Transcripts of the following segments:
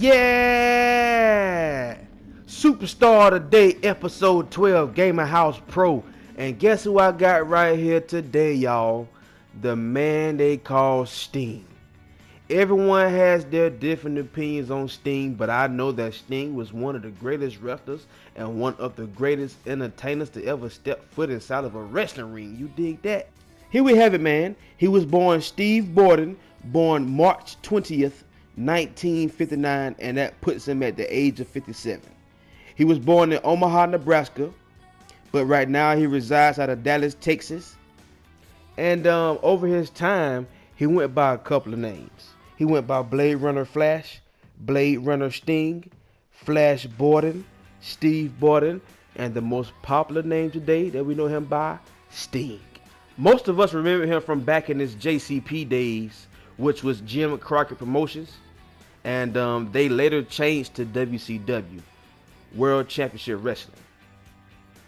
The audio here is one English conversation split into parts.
Yeah! Superstar of the Day, episode 12, Gaming House Pro. And guess who I got right here today, y'all? The man they call Sting. Everyone has their different opinions on Sting, but I know that Sting was one of the greatest wrestlers and one of the greatest entertainers to ever step foot inside of a wrestling ring. You dig that? Here we have it, man. He was born Steve Borden, born March 20th, 1959, and that puts him at the age of 57. He was born in Omaha, Nebraska, but right now he resides out of Dallas, Texas. And over his time, he went by a couple of names. He went by Blade Runner Flash, Blade Runner Sting, Flash Borden, Steve Borden, and the most popular name today that we know him by, Sting. Most of us remember him from back in his JCP days, which was Jim Crockett Promotions, and they later changed to WCW, World Championship Wrestling.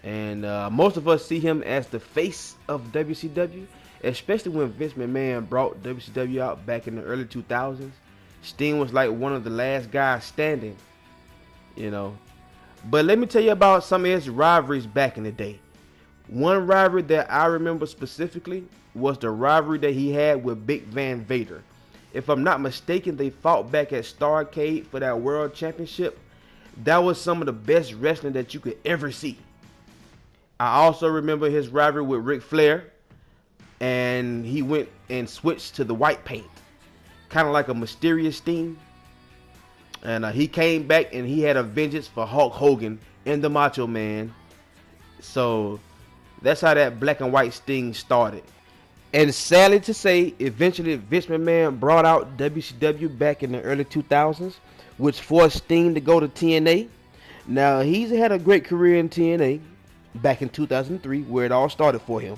And most of us see him as the face of WCW, especially when Vince McMahon brought WCW out back in the early 2000s. Sting was like one of the last guys standing, you know. But let me tell you about some of his rivalries back in the day. One rivalry that I remember specifically was the rivalry that he had with Big Van Vader. If I'm not mistaken, they fought back at Starrcade for that World Championship. That was some of the best wrestling that you could ever see. I also remember his rivalry with Ric Flair, and he went and switched to the white paint, kind of like a mysterious Sting. And he came back and he had a vengeance for Hulk Hogan and the Macho Man. So that's how that black and white Sting started. And sadly to say, eventually Vince McMahon brought out WCW back in the early 2000s, which forced Sting to go to TNA. Now, he's had a great career in TNA back in 2003, where it all started for him.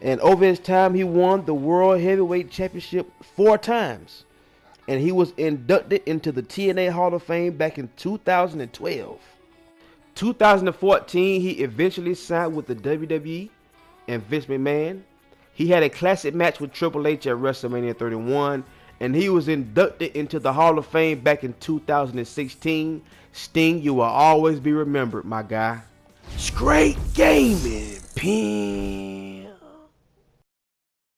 And over his time, he won the World Heavyweight Championship 4 times. And he was inducted into the TNA Hall of Fame back in 2012. 2014, he eventually signed with the WWE and Vince McMahon. He had a classic match with Triple H at WrestleMania 31, and he was inducted into the Hall of Fame back in 2016. Sting, you will always be remembered, my guy. Straight gaming, pin.